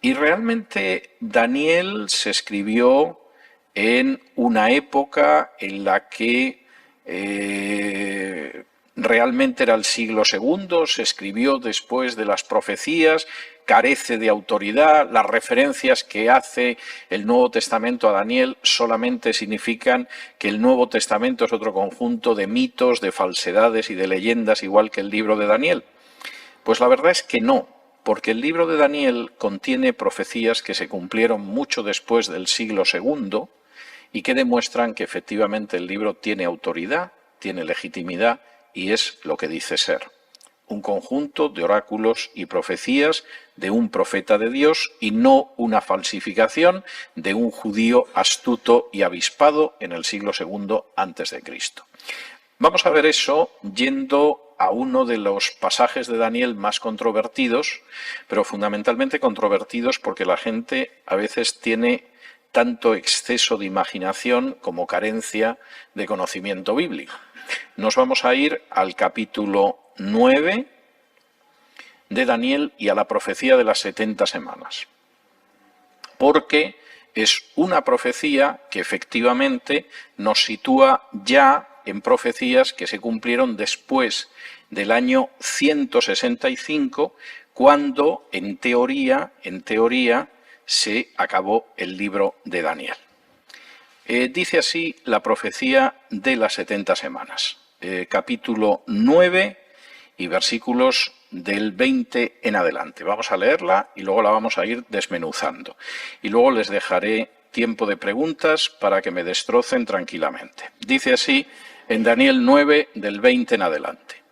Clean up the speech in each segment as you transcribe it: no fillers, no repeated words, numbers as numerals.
Y realmente Daniel se escribió en una época en la que realmente era el siglo II, se escribió después de las profecías, carece de autoridad, las referencias que hace el Nuevo Testamento a Daniel solamente significan que el Nuevo Testamento es otro conjunto de mitos, de falsedades y de leyendas, igual que el libro de Daniel. Pues la verdad es que no, porque el libro de Daniel contiene profecías que se cumplieron mucho después del siglo II y que demuestran que efectivamente el libro tiene autoridad, tiene legitimidad y es lo que dice ser. Un conjunto de oráculos y profecías de un profeta de Dios y no una falsificación de un judío astuto y avispado en el siglo II a.C. Vamos a ver eso yendo a uno de los pasajes de Daniel más controvertidos, pero fundamentalmente controvertidos porque la gente a veces tiene tanto exceso de imaginación como carencia de conocimiento bíblico. Nos vamos a ir al capítulo 9 de Daniel y a la profecía de las 70 semanas, porque es una profecía que efectivamente nos sitúa ya en profecías que se cumplieron después del año 165, cuando en teoría se acabó el libro de Daniel. Dice así la profecía de las 70 semanas, capítulo 9 y versículos del 20 en adelante. Vamos a leerla y luego la vamos a ir desmenuzando. Y luego les dejaré tiempo de preguntas para que me destrocen tranquilamente. Dice así en Daniel 9, del 20 en adelante.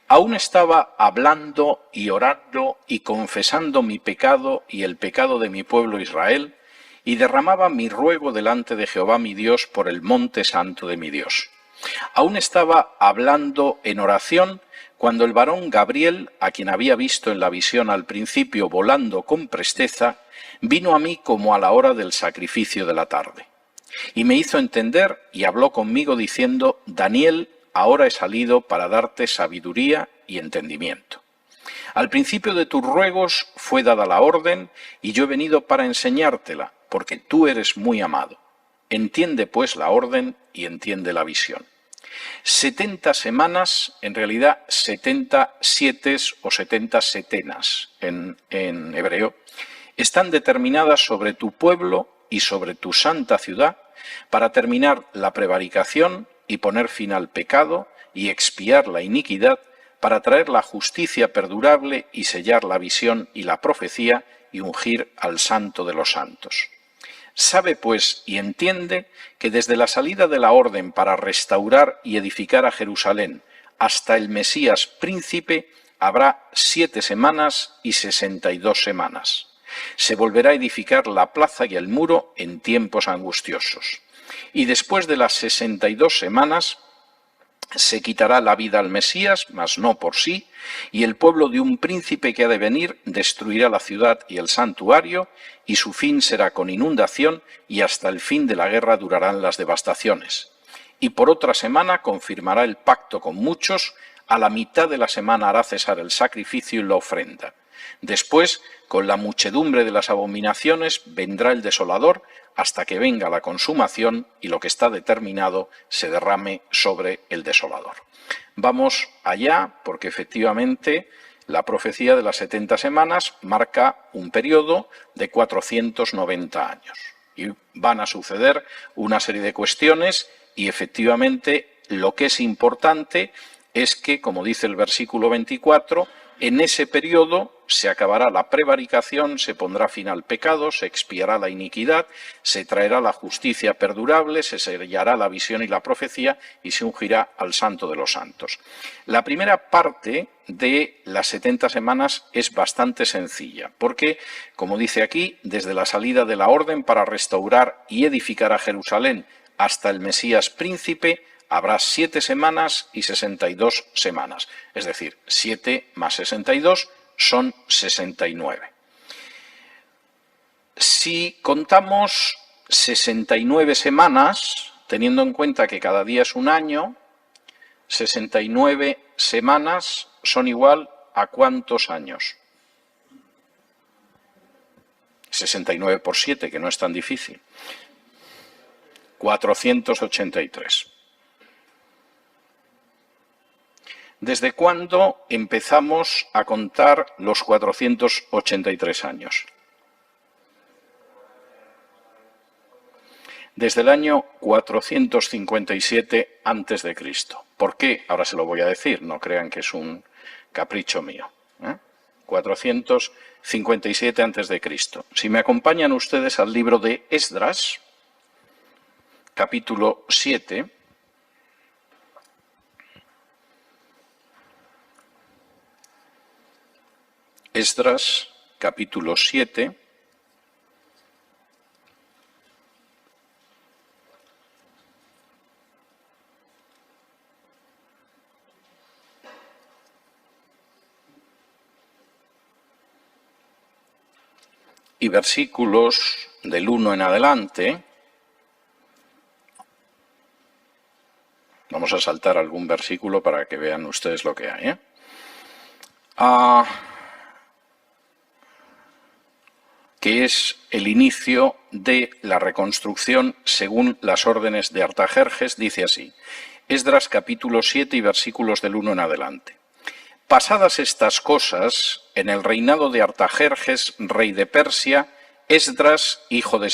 Aún estaba hablando y orando y confesando mi pecado y el pecado de mi pueblo Israel, y derramaba mi ruego delante de Jehová mi Dios por el monte santo de mi Dios. Aún estaba hablando en oración cuando el varón Gabriel, a quien había visto en la visión al principio volando con presteza, vino a mí como a la hora del sacrificio de la tarde. Y me hizo entender y habló conmigo diciendo: Daniel, ahora he salido para darte sabiduría y entendimiento. Al principio de tus ruegos fue dada la orden, y yo he venido para enseñártela, porque tú eres muy amado. Entiende pues la orden y entiende la visión. 70 semanas, en realidad 70 sietes o 70 setenas en hebreo, están determinadas sobre tu pueblo y sobre tu santa ciudad para terminar la prevaricación y poner fin al pecado y expiar la iniquidad, para traer la justicia perdurable y sellar la visión y la profecía y ungir al santo de los santos. Sabe pues y entiende que desde la salida de la orden para restaurar y edificar a Jerusalén hasta el Mesías príncipe habrá 7 semanas y 62 semanas. Se volverá a edificar la plaza y el muro en tiempos angustiosos. Y después de las 62 semanas se quitará la vida al Mesías, mas no por sí, y el pueblo de un príncipe que ha de venir destruirá la ciudad y el santuario, y su fin será con inundación, y hasta el fin de la guerra durarán las devastaciones. Y por otra semana confirmará el pacto con muchos, a la mitad de la semana hará cesar el sacrificio y la ofrenda. Después, con la muchedumbre de las abominaciones, vendrá el desolador, hasta que venga la consumación y lo que está determinado se derrame sobre el desolador. Vamos allá, porque efectivamente la profecía de las 70 semanas marca un periodo de 490 años. Y van a suceder una serie de cuestiones y efectivamente lo que es importante es que, como dice el versículo 24, en ese periodo se acabará la prevaricación, se pondrá fin al pecado, se expiará la iniquidad, se traerá la justicia perdurable, se sellará la visión y la profecía y se ungirá al santo de los santos. La primera parte de las 70 semanas es bastante sencilla, porque, como dice aquí, desde la salida de la orden para restaurar y edificar a Jerusalén hasta el Mesías príncipe, habrá 7 semanas y 62 semanas. Es decir, 7 más 62 son 69. Si contamos 69 semanas, teniendo en cuenta que cada día es un año, 69 semanas son igual a ¿cuántos años? 69 por 7, que no es tan difícil. 483. ¿Desde cuándo empezamos a contar los 483 años? Desde el año 457 a.C. ¿Por qué? Ahora se lo voy a decir, no crean que es un capricho mío. 457 a.C. Si me acompañan ustedes al libro de Esdras, capítulo 7, Esdras, capítulo 7, y versículos del 1 en adelante. Vamos a saltar algún versículo para que vean ustedes lo que hay. Que es el inicio de la reconstrucción según las órdenes de Artajerjes, dice así. Esdras capítulo 7 y versículos del 1 en adelante. Pasadas estas cosas, en el reinado de Artajerjes, rey de Persia, Esdras, hijo de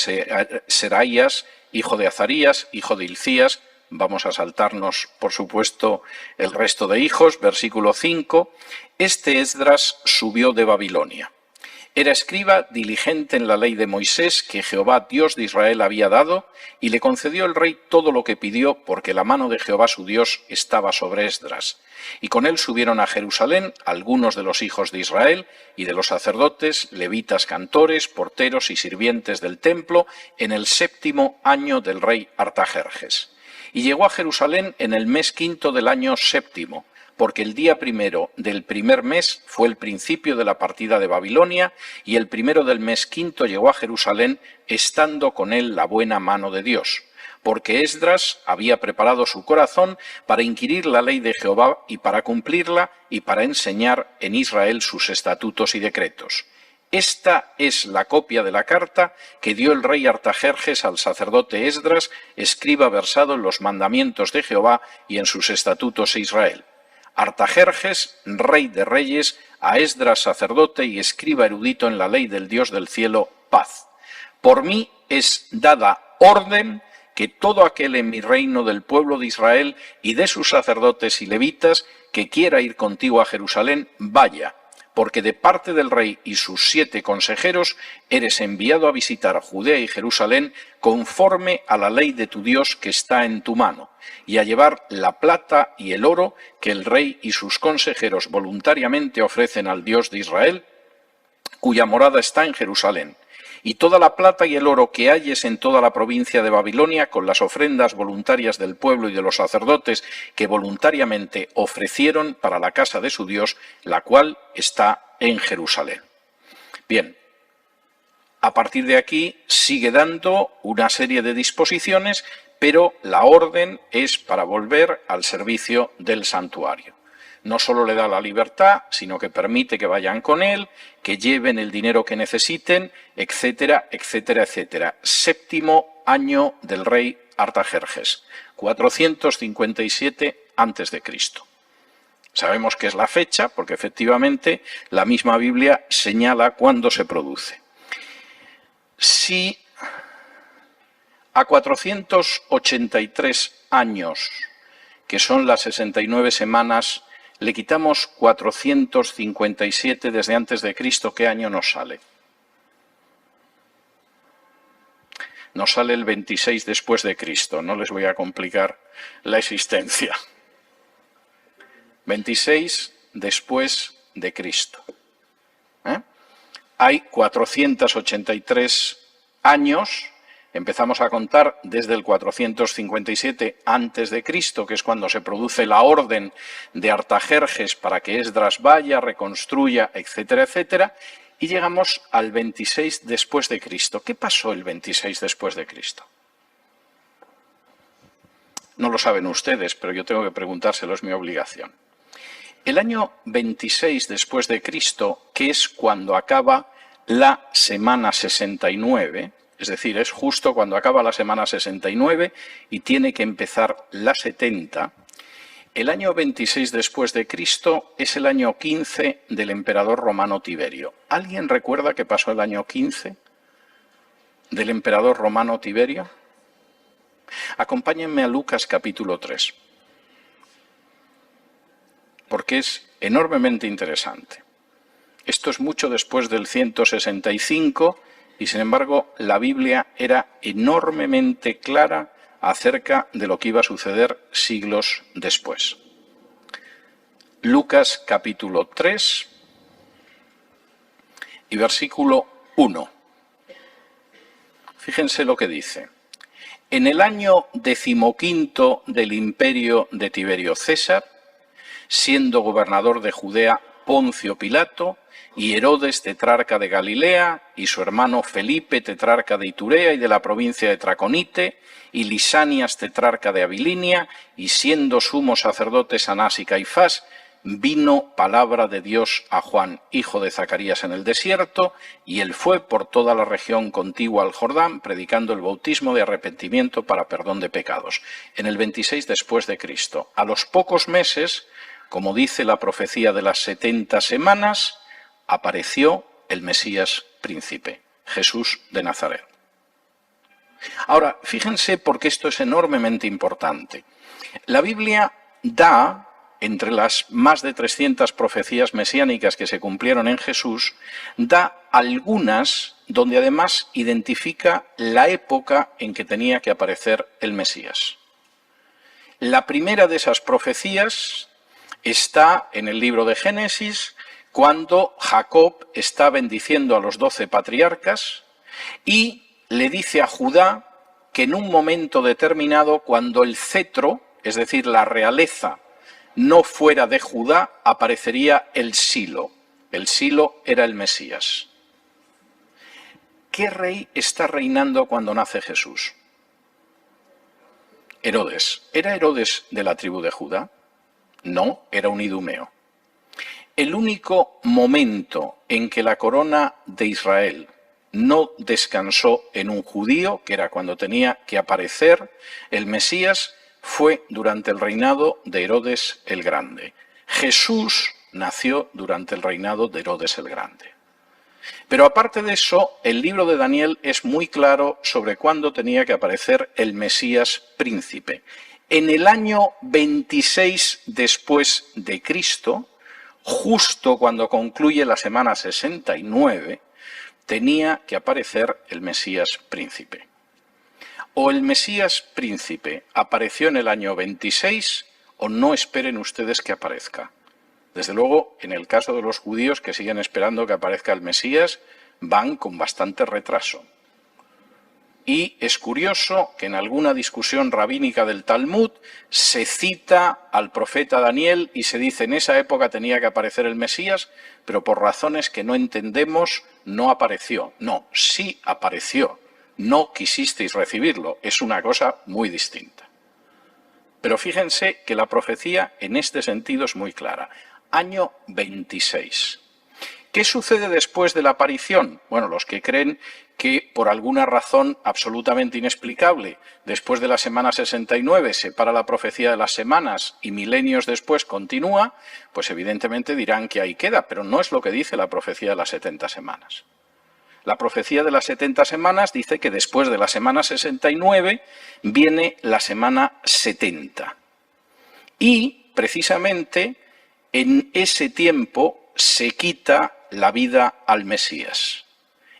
Seraías, hijo de Azarías, hijo de Hilcías, vamos a saltarnos, por supuesto, el resto de hijos, versículo 5, este Esdras subió de Babilonia. Era escriba diligente en la ley de Moisés que Jehová, Dios de Israel, había dado, y le concedió el rey todo lo que pidió, porque la mano de Jehová su Dios estaba sobre Esdras. Y con él subieron a Jerusalén algunos de los hijos de Israel y de los sacerdotes, levitas, cantores, porteros y sirvientes del templo, en el 7º año del rey Artajerjes. Y llegó a Jerusalén en el mes 5 del año 7º, porque el día 1 del primer mes fue el principio de la partida de Babilonia, y el 1 del mes 5 llegó a Jerusalén, estando con él la buena mano de Dios, porque Esdras había preparado su corazón para inquirir la ley de Jehová y para cumplirla, y para enseñar en Israel sus estatutos y decretos. Esta es la copia de la carta que dio el rey Artajerjes al sacerdote Esdras, escriba versado en los mandamientos de Jehová y en sus estatutos de Israel. Artajerjes, rey de reyes, a Esdras sacerdote y escriba erudito en la ley del Dios del cielo, paz. Por mí es dada orden que todo aquel en mi reino del pueblo de Israel y de sus sacerdotes y levitas que quiera ir contigo a Jerusalén, vaya, porque de parte del rey y sus 7 consejeros eres enviado a visitar Judea y Jerusalén conforme a la ley de tu Dios que está en tu mano, y a llevar la plata y el oro que el rey y sus consejeros voluntariamente ofrecen al Dios de Israel, cuya morada está en Jerusalén, y toda la plata y el oro que halles en toda la provincia de Babilonia, con las ofrendas voluntarias del pueblo y de los sacerdotes que voluntariamente ofrecieron para la casa de su Dios, la cual está en Jerusalén. Bien, a partir de aquí sigue dando una serie de disposiciones, pero la orden es para volver al servicio del santuario. No solo le da la libertad, sino que permite que vayan con él, que lleven el dinero que necesiten, etcétera, etcétera, etcétera. 7º año del rey Artajerjes, 457 a.C. Sabemos que es la fecha, porque efectivamente la misma Biblia señala cuándo se produce. Si a 483 años, que son las 69 semanas, le quitamos 457 desde antes de Cristo, ¿qué año nos sale? Nos sale el 26 después de Cristo, no les voy a complicar la existencia. 26 después de Cristo. Hay 483 años. Empezamos a contar desde el 457 a.C., que es cuando se produce la orden de Artajerjes para que Esdras vaya, reconstruya, etcétera, etcétera, y llegamos al 26 después de Cristo. ¿Qué pasó el 26 después de Cristo? No lo saben ustedes, pero yo tengo que preguntárselo, es mi obligación. El año 26 después de Cristo, que es cuando acaba la semana 69, es decir, es justo cuando acaba la semana 69 y tiene que empezar la 70, el año 26 después de Cristo es el año 15 del emperador romano Tiberio. ¿Alguien recuerda qué pasó el año 15 del emperador romano Tiberio? Acompáñenme a Lucas capítulo 3, porque es enormemente interesante. Esto es mucho después del 165 y, sin embargo, la Biblia era enormemente clara acerca de lo que iba a suceder siglos después. Lucas capítulo 3 y versículo 1. Fíjense lo que dice. En el año 15 del imperio de Tiberio César, siendo gobernador de Judea Poncio Pilato, y Herodes, tetrarca de Galilea, y su hermano Felipe, tetrarca de Iturea y de la provincia de Traconite, y Lisanias, tetrarca de Abilinia, y siendo sumos sacerdotes Anás y Caifás, vino palabra de Dios a Juan, hijo de Zacarías, en el desierto, y él fue por toda la región contigua al Jordán, predicando el bautismo de arrepentimiento para perdón de pecados. En el 26 después de Cristo, a los pocos meses, como dice la profecía de las 70 semanas, apareció el Mesías príncipe, Jesús de Nazaret. Ahora, fíjense porque esto es enormemente importante. La Biblia da, entre las más de 300 profecías mesiánicas que se cumplieron en Jesús, da algunas donde además identifica la época en que tenía que aparecer el Mesías. La primera de esas profecías está en el libro de Génesis, cuando Jacob está bendiciendo a los 12 patriarcas y le dice a Judá que en un momento determinado, cuando el cetro, es decir, la realeza, no fuera de Judá, aparecería el Silo. El Silo era el Mesías. ¿Qué rey está reinando cuando nace Jesús? Herodes. ¿Era Herodes de la tribu de Judá? No, era un idumeo. El único momento en que la corona de Israel no descansó en un judío, que era cuando tenía que aparecer el Mesías, fue durante el reinado de Herodes el Grande. Jesús nació durante el reinado de Herodes el Grande. Pero aparte de eso, el libro de Daniel es muy claro sobre cuándo tenía que aparecer el Mesías príncipe. En el año 26 después de Cristo, justo cuando concluye la semana 69, tenía que aparecer el Mesías príncipe. O el Mesías príncipe apareció en el año 26 o no esperen ustedes que aparezca. Desde luego, en el caso de los judíos que siguen esperando que aparezca el Mesías, van con bastante retraso. Y es curioso que en alguna discusión rabínica del Talmud se cita al profeta Daniel y se dice en esa época tenía que aparecer el Mesías, pero por razones que no entendemos no apareció. No, sí apareció. No quisisteis recibirlo. Es una cosa muy distinta. Pero fíjense que la profecía en este sentido es muy clara. Año 26. ¿Qué sucede después de la aparición? Bueno, los que creen que por alguna razón absolutamente inexplicable, después de la semana 69 se para la profecía de las semanas y milenios después continúa, pues evidentemente dirán que ahí queda, pero no es lo que dice la profecía de las 70 semanas. La profecía de las 70 semanas dice que después de la semana 69 viene la semana 70. Y precisamente en ese tiempo se quita la vida al Mesías.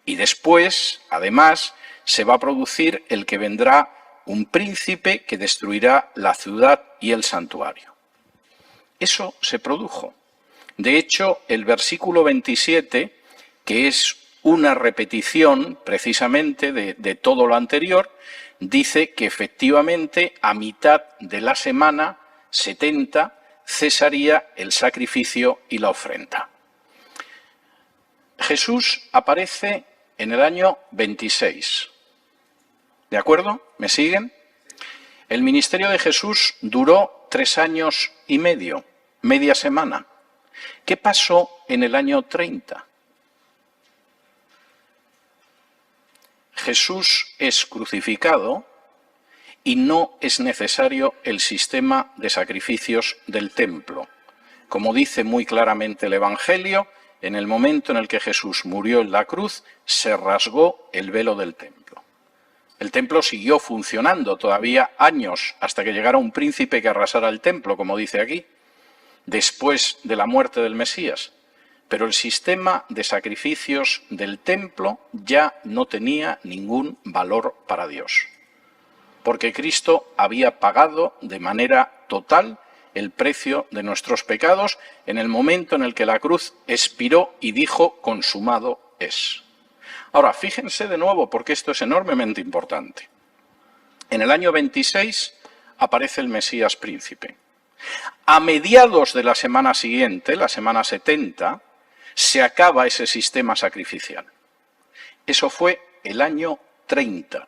Y después, además, se va a producir el que vendrá un príncipe que destruirá la ciudad y el santuario. Eso se produjo. De hecho, el versículo 27, que es una repetición precisamente de todo lo anterior, dice que efectivamente a mitad de la semana 70 cesaría el sacrificio y la ofrenda. Jesús aparece en el año 26. ¿De acuerdo? ¿Me siguen? El ministerio de Jesús duró 3 años y medio, media semana. ¿Qué pasó en el año 30? Jesús es crucificado y no es necesario el sistema de sacrificios del templo. Como dice muy claramente el Evangelio, en el momento en el que Jesús murió en la cruz, se rasgó el velo del templo. El templo siguió funcionando todavía años hasta que llegara un príncipe que arrasara el templo, como dice aquí, después de la muerte del Mesías. Pero el sistema de sacrificios del templo ya no tenía ningún valor para Dios, porque Cristo había pagado de manera total el precio de nuestros pecados en el momento en el que la cruz expiró y dijo: consumado es. Ahora, fíjense de nuevo, porque esto es enormemente importante. En el año 26 aparece el Mesías príncipe. A mediados de la semana siguiente, la semana 70, se acaba ese sistema sacrificial. Eso fue el año 30.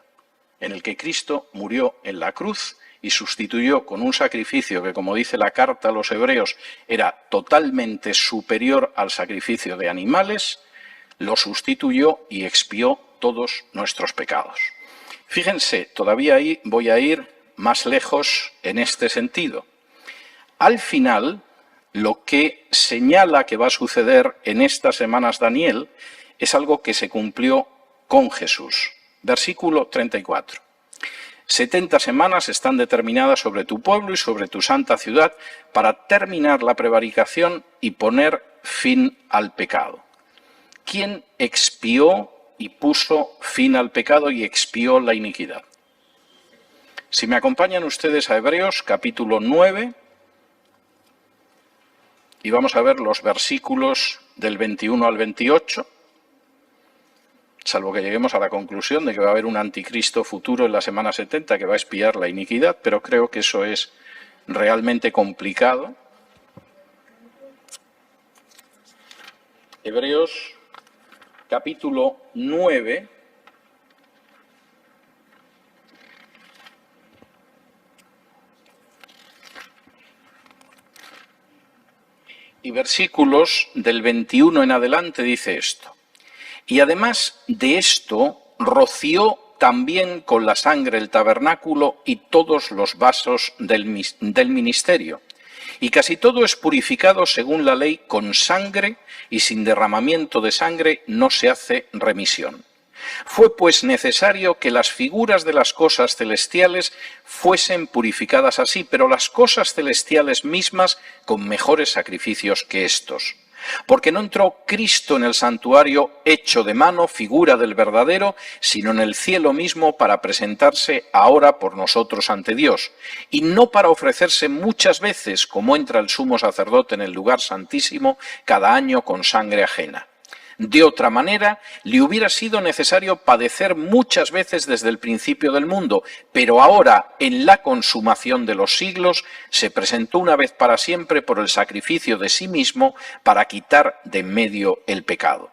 En el que Cristo murió en la cruz y sustituyó con un sacrificio que, como dice la carta a los hebreos, era totalmente superior al sacrificio de animales, lo sustituyó y expió todos nuestros pecados. Fíjense, todavía ahí voy a ir más lejos en este sentido. Al final, lo que señala que va a suceder en estas semanas Daniel es algo que se cumplió con Jesús. Versículo 34. 70 semanas están determinadas sobre tu pueblo y sobre tu santa ciudad para terminar la prevaricación y poner fin al pecado. ¿Quién expió y puso fin al pecado y expió la iniquidad? Si me acompañan ustedes a Hebreos capítulo 9 y vamos a ver los versículos del 21 al 28. Salvo que lleguemos a la conclusión de que va a haber un anticristo futuro en la semana 70 que va a expiar la iniquidad, pero creo que eso es realmente complicado. Hebreos capítulo 9. Y versículos del 21 en adelante dice esto. Y además de esto, roció también con la sangre el tabernáculo y todos los vasos del ministerio. Y casi todo es purificado según la ley con sangre, y sin derramamiento de sangre no se hace remisión. Fue pues necesario que las figuras de las cosas celestiales fuesen purificadas así, pero las cosas celestiales mismas con mejores sacrificios que estos. Porque no entró Cristo en el santuario hecho de mano, figura del verdadero, sino en el cielo mismo para presentarse ahora por nosotros ante Dios, y no para ofrecerse muchas veces, como entra el sumo sacerdote en el lugar santísimo, cada año con sangre ajena. De otra manera, le hubiera sido necesario padecer muchas veces desde el principio del mundo, pero ahora, en la consumación de los siglos, se presentó una vez para siempre por el sacrificio de sí mismo para quitar de en medio el pecado.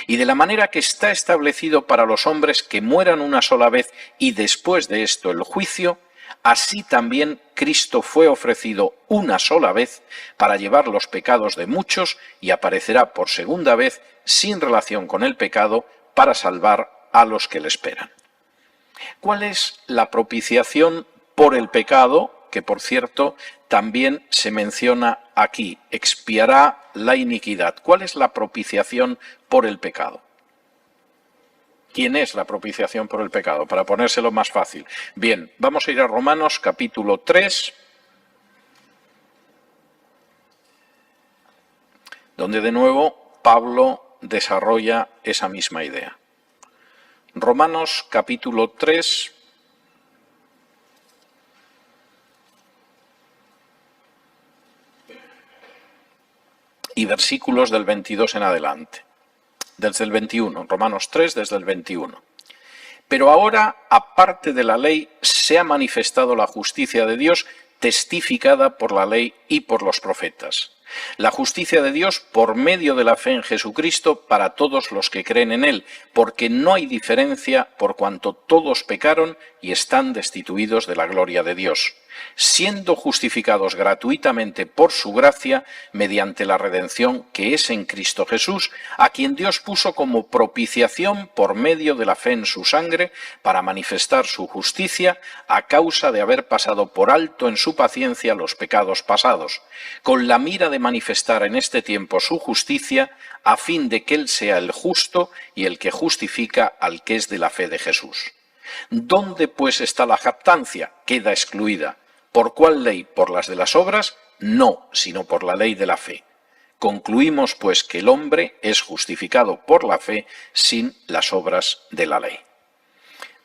Y de la manera que está establecido para los hombres que mueran una sola vez y después de esto el juicio, así también Cristo fue ofrecido una sola vez para llevar los pecados de muchos y aparecerá por segunda vez sin relación con el pecado para salvar a los que le esperan. ¿Cuál es la propiciación por el pecado? Que por cierto también se menciona aquí, expiará la iniquidad. ¿Cuál es la propiciación por el pecado? ¿Quién es la propiciación por el pecado? Para ponérselo más fácil. Bien, vamos a ir a Romanos capítulo 3, donde de nuevo Pablo desarrolla esa misma idea. Romanos capítulo 3, y versículos del 22 en adelante. Desde el 21, Romanos 3, desde el 21. Pero ahora, aparte de la ley, se ha manifestado la justicia de Dios, testificada por la ley y por los profetas. La justicia de Dios por medio de la fe en Jesucristo para todos los que creen en Él, porque no hay diferencia por cuanto todos pecaron y están destituidos de la gloria de Dios, siendo justificados gratuitamente por su gracia mediante la redención que es en Cristo Jesús, a quien Dios puso como propiciación por medio de la fe en su sangre para manifestar su justicia a causa de haber pasado por alto en su paciencia los pecados pasados, con la mira de manifestar en este tiempo su justicia, a fin de que Él sea el justo y el que justifica al que es de la fe de Jesús. ¿Dónde pues está la jactancia? Queda excluida. ¿Por cuál ley? ¿Por las de las obras? No, sino por la ley de la fe. Concluimos pues que el hombre es justificado por la fe sin las obras de la ley.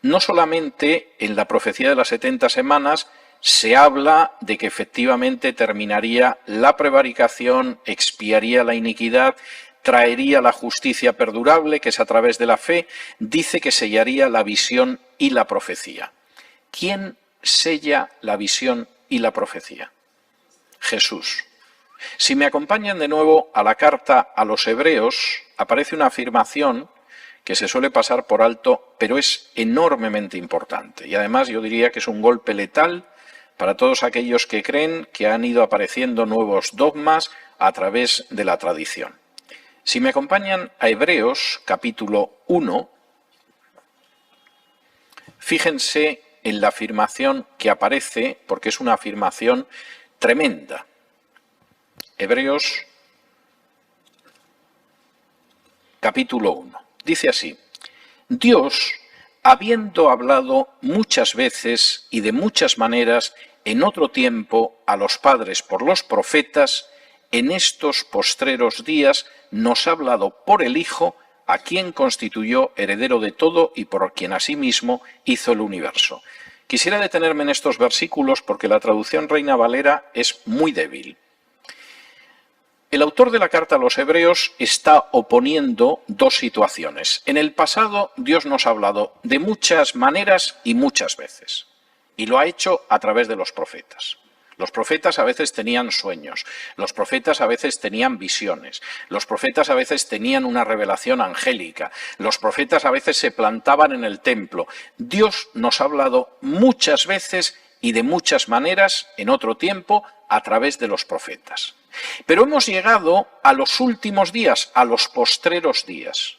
No solamente en la profecía de las 70 semanas se habla de que efectivamente terminaría la prevaricación, expiaría la iniquidad, traería la justicia perdurable, que es a través de la fe, dice que sellaría la visión y la profecía. ¿Quién sella la visión y la profecía? Jesús. Si me acompañan de nuevo a la carta a los Hebreos, aparece una afirmación que se suele pasar por alto, pero es enormemente importante. Y además yo diría que es un golpe letal para todos aquellos que creen que han ido apareciendo nuevos dogmas a través de la tradición. Si me acompañan a Hebreos, capítulo 1, fíjense en la afirmación que aparece, porque es una afirmación tremenda. Hebreos, capítulo 1. Dice así: Dios, habiendo hablado muchas veces y de muchas maneras en otro tiempo a los padres por los profetas, en estos postreros días nos ha hablado por el Hijo, a quien constituyó heredero de todo y por quien asimismo hizo el universo. Quisiera detenerme en estos versículos porque la traducción Reina Valera es muy débil. El autor de la carta a los Hebreos está oponiendo dos situaciones. En el pasado Dios nos ha hablado de muchas maneras y muchas veces, y lo ha hecho a través de los profetas. Los profetas a veces tenían sueños, los profetas a veces tenían visiones, los profetas a veces tenían una revelación angélica, los profetas a veces se plantaban en el templo. Dios nos ha hablado muchas veces y de muchas maneras en otro tiempo a través de los profetas. Pero hemos llegado a los últimos días, a los postreros días.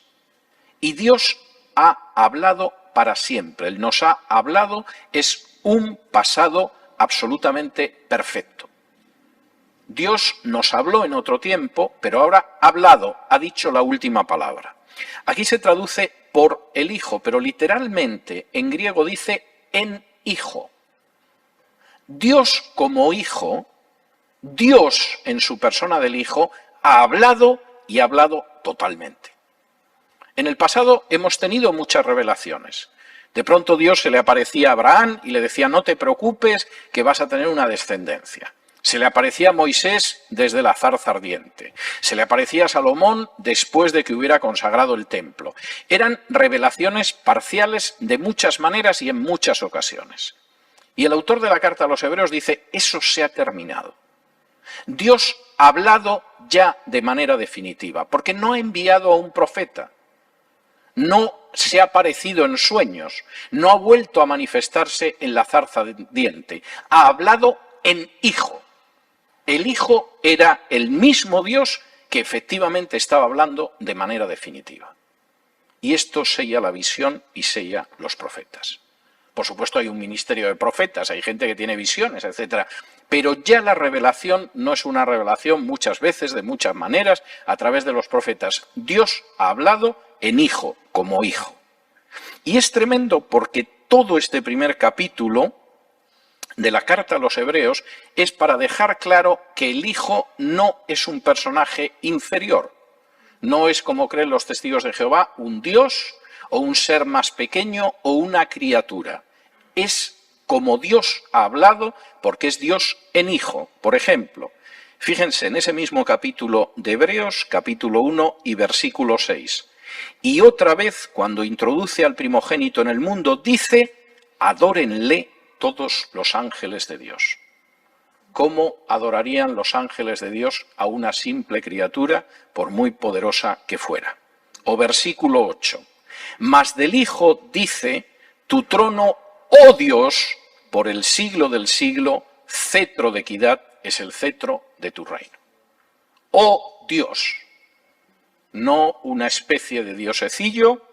Y Dios ha hablado para siempre. Él nos ha hablado, es un pasado absolutamente perfecto. Dios nos habló en otro tiempo, pero ahora ha hablado, ha dicho la última palabra. Aquí se traduce por el Hijo, pero literalmente en griego dice en Hijo. Dios como Hijo, Dios en su persona del Hijo, ha hablado y ha hablado totalmente. En el pasado hemos tenido muchas revelaciones. De pronto Dios se le aparecía a Abraham y le decía: no te preocupes que vas a tener una descendencia. Se le aparecía a Moisés desde la zarza ardiente. Se le aparecía a Salomón después de que hubiera consagrado el templo. Eran revelaciones parciales de muchas maneras y en muchas ocasiones. Y el autor de la carta a los Hebreos dice: eso se ha terminado. Dios ha hablado ya de manera definitiva, porque no ha enviado a un profeta. No se ha aparecido en sueños, no ha vuelto a manifestarse en la zarza ardiente, ha hablado en Hijo. El Hijo era el mismo Dios que efectivamente estaba hablando de manera definitiva. Y esto sella la visión y sella los profetas. Por supuesto hay un ministerio de profetas, hay gente que tiene visiones, etc. Pero ya la revelación no es una revelación muchas veces, de muchas maneras, a través de los profetas. Dios ha hablado en Hijo, como Hijo. Y es tremendo porque todo este primer capítulo de la carta a los Hebreos es para dejar claro que el Hijo no es un personaje inferior. No es, como creen los testigos de Jehová, un Dios o un ser más pequeño o una criatura. Es como Dios ha hablado porque es Dios en Hijo. Por ejemplo, fíjense en ese mismo capítulo de Hebreos, capítulo 1 y versículo 6. Y otra vez, cuando introduce al primogénito en el mundo, dice: adórenle todos los ángeles de Dios. ¿cómo adorarían los ángeles de Dios a una simple criatura, por muy poderosa que fuera? O versículo 8. Mas del Hijo dice, tu trono, oh Dios, por el siglo del siglo, cetro de equidad es el cetro de tu reino. Oh Dios, no una especie de diosecillo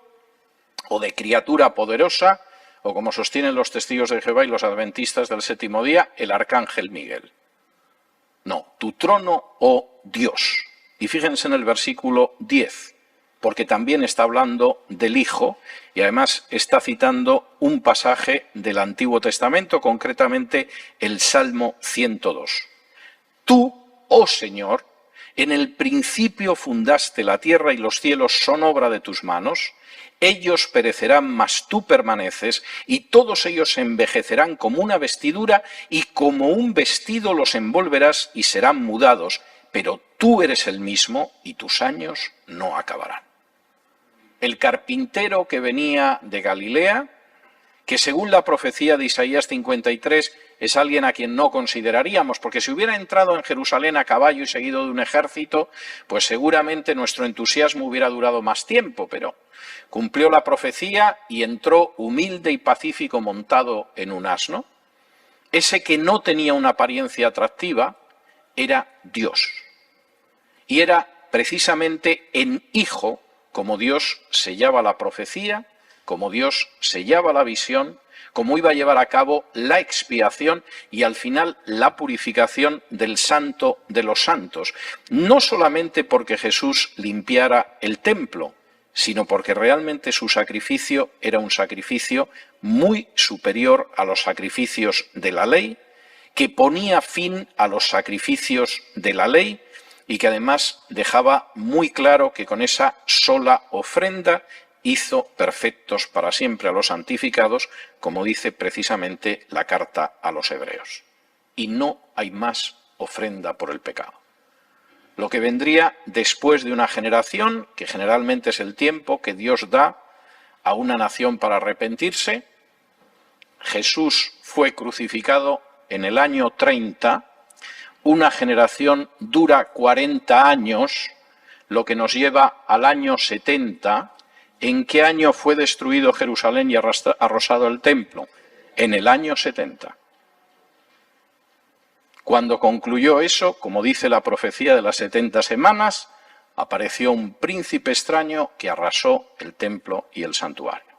o de criatura poderosa, o como sostienen los testigos de Jehová y los adventistas del séptimo día, el arcángel Miguel. No, tu trono, oh Dios. Y fíjense en el versículo 10, porque también está hablando del Hijo y además está citando un pasaje del Antiguo Testamento, concretamente el Salmo 102. Tú, oh Señor, en el principio fundaste la tierra y los cielos son obra de tus manos. Ellos perecerán, mas tú permaneces, y todos ellos envejecerán como una vestidura, y como un vestido los envolverás y serán mudados. Pero tú eres el mismo, y tus años no acabarán. El carpintero que venía de Galilea, que según la profecía de Isaías 53 es alguien a quien no consideraríamos, porque si hubiera entrado en Jerusalén a caballo y seguido de un ejército, pues seguramente nuestro entusiasmo hubiera durado más tiempo, pero cumplió la profecía y entró humilde y pacífico montado en un asno. Ese que no tenía una apariencia atractiva era Dios. Y era precisamente en Hijo como Dios sellaba la profecía, como Dios sellaba la visión, como iba a llevar a cabo la expiación y al final la purificación del santo de los santos. No solamente porque Jesús limpiara el templo, sino porque realmente su sacrificio era un sacrificio muy superior a los sacrificios de la ley, que ponía fin a los sacrificios de la ley y que además dejaba muy claro que con esa sola ofrenda hizo perfectos para siempre a los santificados, como dice precisamente la carta a los hebreos. Y no hay más ofrenda por el pecado. Lo que vendría después de una generación, que generalmente es el tiempo que Dios da a una nación para arrepentirse. Jesús fue crucificado en el año 30, una generación dura 40 años, lo que nos lleva al año 70. ¿En qué año fue destruido Jerusalén y arrasado el templo? En el año 70. Cuando concluyó eso, como dice la profecía de las 70 semanas, apareció un príncipe extraño que arrasó el templo y el santuario.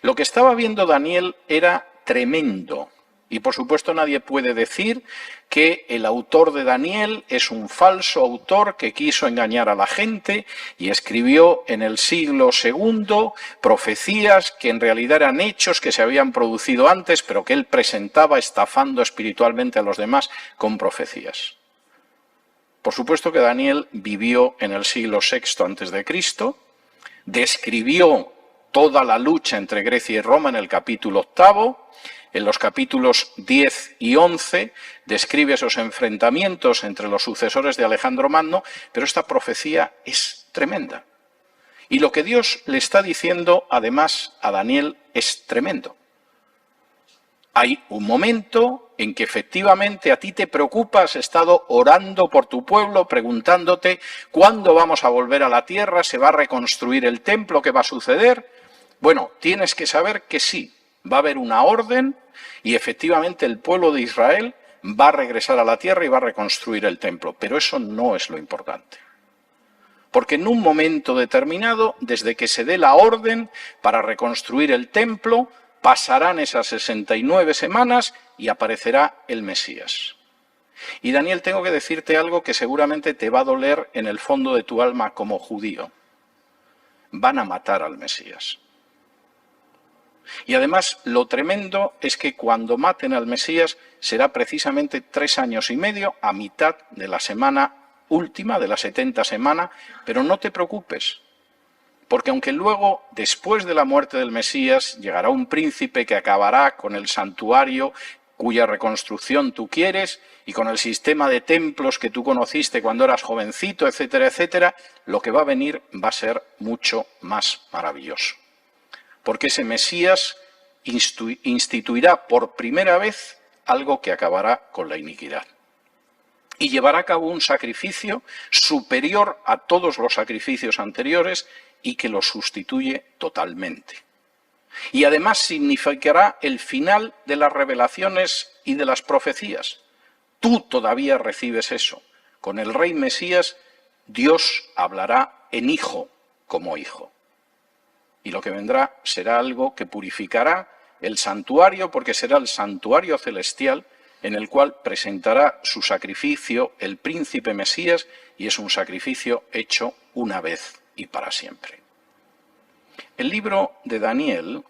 Lo que estaba viendo Daniel era tremendo. Y por supuesto nadie puede decir que el autor de Daniel es un falso autor que quiso engañar a la gente y escribió en el siglo II profecías que en realidad eran hechos que se habían producido antes, pero que él presentaba estafando espiritualmente a los demás con profecías. Por supuesto que Daniel vivió en el siglo VI a.C., describió toda la lucha entre Grecia y Roma en el capítulo 8, en los capítulos 10 y 11 describe esos enfrentamientos entre los sucesores de Alejandro Magno, pero esta profecía es tremenda. Y lo que Dios le está diciendo, además, a Daniel es tremendo. Hay un momento en que efectivamente a ti te preocupa, has estado orando por tu pueblo, preguntándote cuándo vamos a volver a la tierra, se va a reconstruir el templo, ¿qué va a suceder? Bueno, tienes que saber que sí, va a haber una orden y efectivamente el pueblo de Israel va a regresar a la tierra y va a reconstruir el templo. Pero eso no es lo importante. Porque en un momento determinado, desde que se dé la orden para reconstruir el templo, pasarán esas 69 semanas y aparecerá el Mesías. Y Daniel, tengo que decirte algo que seguramente te va a doler en el fondo de tu alma como judío. Van a matar al Mesías. Y además lo tremendo es que cuando maten al Mesías será precisamente 3 años y medio a mitad de la semana última, de la 70 semana, pero no te preocupes, porque aunque luego, después de la muerte del Mesías, llegará un príncipe que acabará con el santuario cuya reconstrucción tú quieres y con el sistema de templos que tú conociste cuando eras jovencito, etcétera, etcétera, lo que va a venir va a ser mucho más maravilloso. Porque ese Mesías instituirá por primera vez algo que acabará con la iniquidad. Y llevará a cabo un sacrificio superior a todos los sacrificios anteriores y que lo sustituye totalmente. Y además significará el final de las revelaciones y de las profecías. Tú todavía recibes eso. Con el Rey Mesías, Dios hablará en hijo como hijo. Y lo que vendrá será algo que purificará el santuario, porque será el santuario celestial en el cual presentará su sacrificio el príncipe Mesías, y es un sacrificio hecho una vez y para siempre. El libro de Daniel,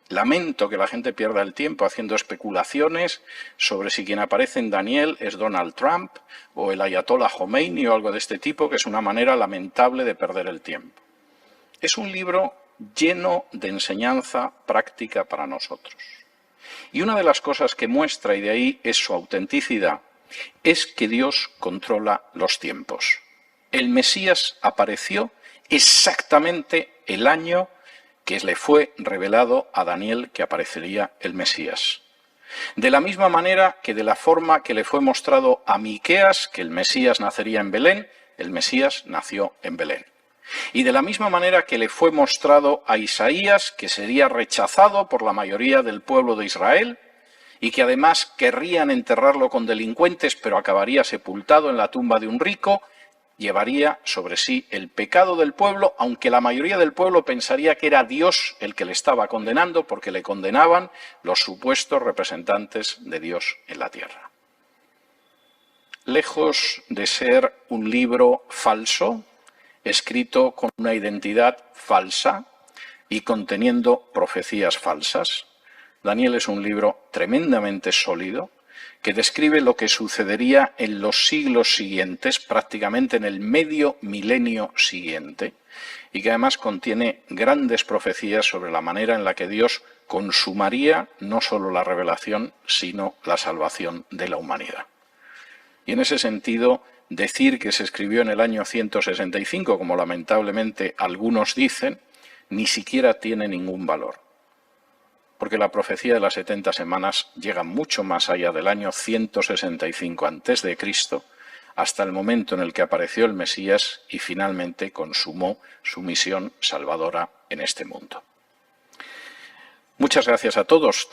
lamento que la gente pierda el tiempo haciendo especulaciones sobre si quien aparece en Daniel es Donald Trump o el Ayatollah Khomeini o algo de este tipo, que es una manera lamentable de perder el tiempo. Es un libro lleno de enseñanza práctica para nosotros. Y una de las cosas que muestra, y de ahí es su autenticidad, es que Dios controla los tiempos. El Mesías apareció exactamente el año que le fue revelado a Daniel que aparecería el Mesías. De la misma manera que de la forma que le fue mostrado a Miqueas, que el Mesías nacería en Belén, el Mesías nació en Belén. Y de la misma manera que le fue mostrado a Isaías, que sería rechazado por la mayoría del pueblo de Israel, y que además querrían enterrarlo con delincuentes, pero acabaría sepultado en la tumba de un rico, llevaría sobre sí el pecado del pueblo, aunque la mayoría del pueblo pensaría que era Dios el que le estaba condenando, porque le condenaban los supuestos representantes de Dios en la tierra. Lejos de ser un libro falso, escrito con una identidad falsa y conteniendo profecías falsas, Daniel es un libro tremendamente sólido que describe lo que sucedería en los siglos siguientes, prácticamente en el medio milenio siguiente, y que además contiene grandes profecías sobre la manera en la que Dios consumaría no solo la revelación, sino la salvación de la humanidad. Y en ese sentido, decir que se escribió en el año 165, como lamentablemente algunos dicen, ni siquiera tiene ningún valor. Porque la profecía de las 70 semanas llega mucho más allá del año 165 a.C., hasta el momento en el que apareció el Mesías y finalmente consumó su misión salvadora en este mundo. Muchas gracias a todos.